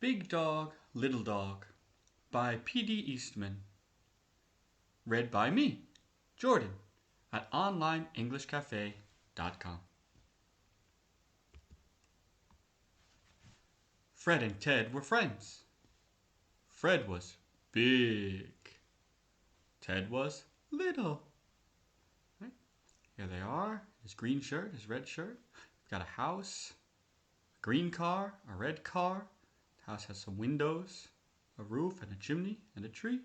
Big Dog, Little Dog by P.D. Eastman. Read by me, Jordan, at onlineenglishcafe.com. Fred and Ted were friends. Fred was big. Ted was little. Right? Here they are. His green shirt, his red shirt. He's got a house, a green car, a red car. The house has some windows, a roof, and a chimney, and a tree.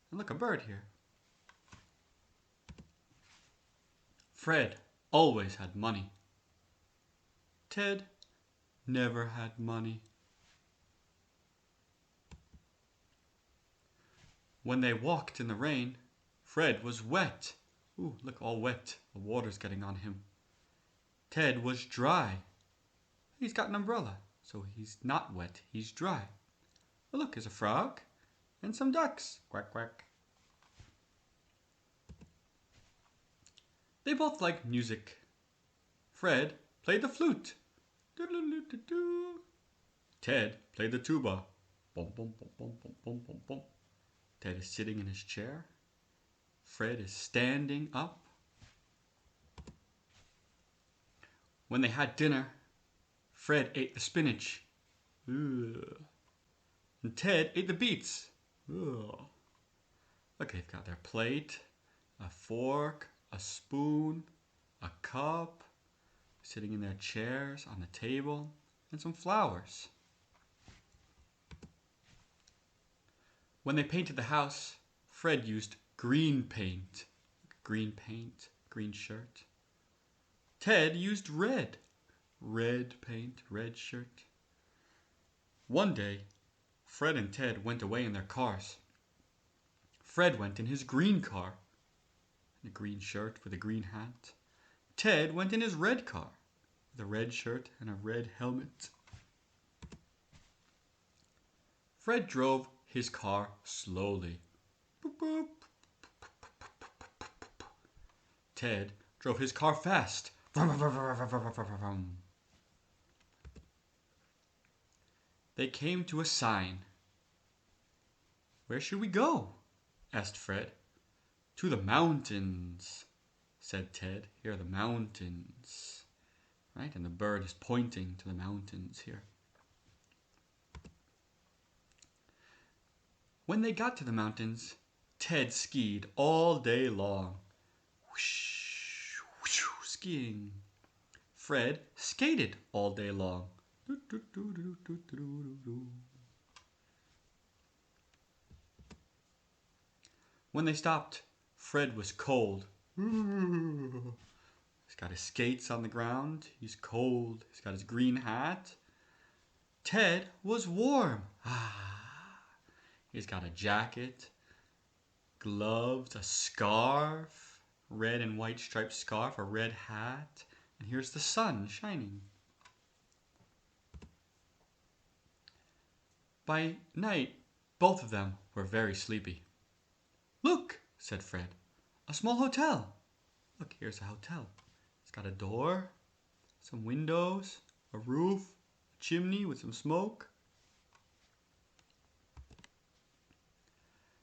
And look, a bird here. Fred always had money. Ted never had money. When they walked in the rain, Fred was wet. Ooh, look, all wet. The water's getting on him. Ted was dry. He's got an umbrella, so he's not wet, he's dry. Oh, look, there's a frog and some ducks. Quack, quack. They both liked music. Fred played the flute. Ted played the tuba. Bum, bum, bum, bum, bum, bum, bum, bum. Ted is sitting in his chair. Fred is standing up. When they had dinner, Fred ate the spinach. Ugh. And Ted ate the beets. Ugh. Look, they've got their plate, a fork, a spoon, a cup, sitting in their chairs on the table, and some flowers. When they painted the house, Fred used green paint. Green paint, green shirt. Ted used red. Red paint, red shirt. One day, Fred and Ted went away in their cars. Fred went in his green car, in a green shirt with a green hat. Ted went in his red car, with a red shirt and a red helmet. Fred drove his car slowly. Boop, boop. Ted drove his car fast. They came to a sign. "Where should we go?" asked Fred. "To the mountains," said Ted. "Here are the mountains." Right? And the bird is pointing to the mountains here. When they got to the mountains, Ted skied all day long. Whoosh, whoosh, skiing. Fred skated all day long. When they stopped, Fred was cold. He's got his skates on the ground. He's cold. He's got his green hat. Ted was warm. He's got a jacket, gloves, a scarf, red and white striped scarf, a red hat, and here's the sun shining. By night, both of them were very sleepy. "Look," said Fred, "a small hotel." Look, here's a hotel. It's got a door, some windows, a roof, a chimney with some smoke.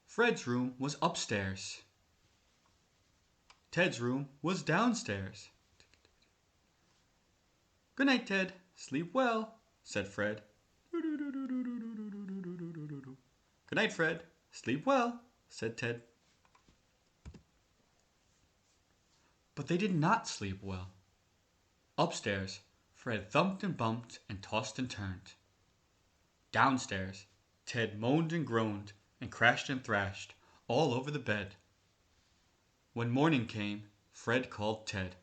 Fred's room was upstairs. Ted's room was downstairs. "Good night, Ted. Sleep well," said Fred. "Good night, Fred. Sleep well," said Ted. But they did not sleep well. Upstairs, Fred thumped and bumped and tossed and turned. Downstairs, Ted moaned and groaned and crashed and thrashed all over the bed. When morning came, Fred called Ted.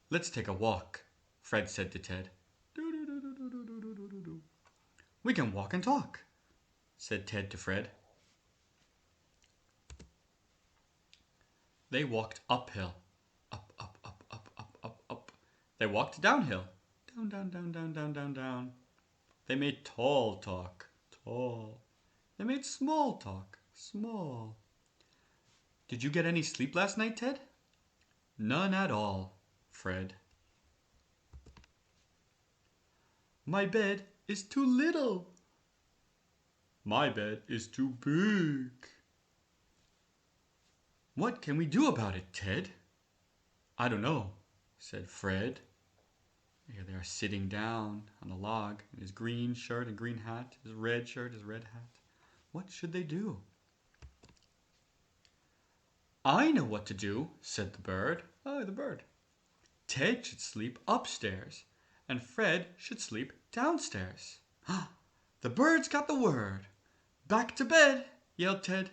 "Let's take a walk," Fred said to Ted. "We can walk and talk," said Ted to Fred. They walked uphill. Up, up, up, up, up, up, up. They walked downhill. Down, down, down, down, down, down, down. They made tall talk. Tall. They made small talk. Small. "Did you get any sleep last night, Ted?" "None at all, Fred." "My bed is too little," My bed is too big. What can we do about it, Ted? I don't know, said Fred. Here they are sitting down on a log in his green shirt and green hat, his red shirt, his red hat. What should they do? I know what to do, said the bird. Oh, the bird. Ted should sleep upstairs, and Fred should sleep downstairs. The bird's got the word. Back to bed, yelled Ted.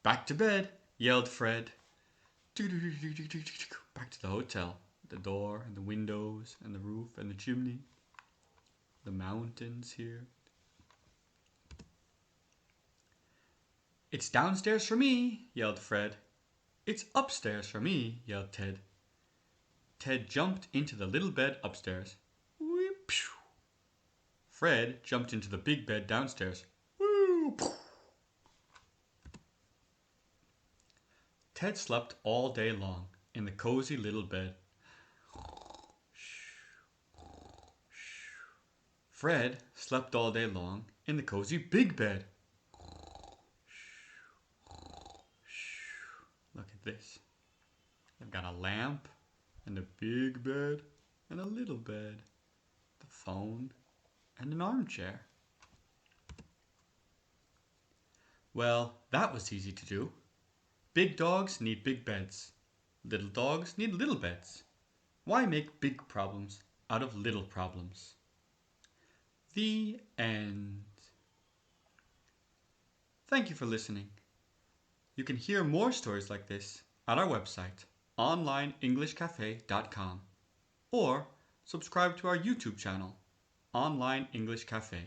Back to bed, yelled Fred. Back to the hotel. The door and the windows and the roof and the chimney. The mountains here. It's downstairs for me, yelled Fred. It's upstairs for me, yelled Ted. Ted jumped into the little bed upstairs. Fred jumped into the big bed downstairs. Ted slept all day long in the cozy little bed. Fred slept all day long in the cozy big bed. Look at this. I've got a lamp and a big bed and a little bed, the phone and an armchair. Well, that was easy to do. Big dogs need big beds. Little dogs need little beds. Why make big problems out of little problems? The end. Thank you for listening. You can hear more stories like this at our website, onlineenglishcafe.com, or subscribe to our YouTube channel, Online English Cafe.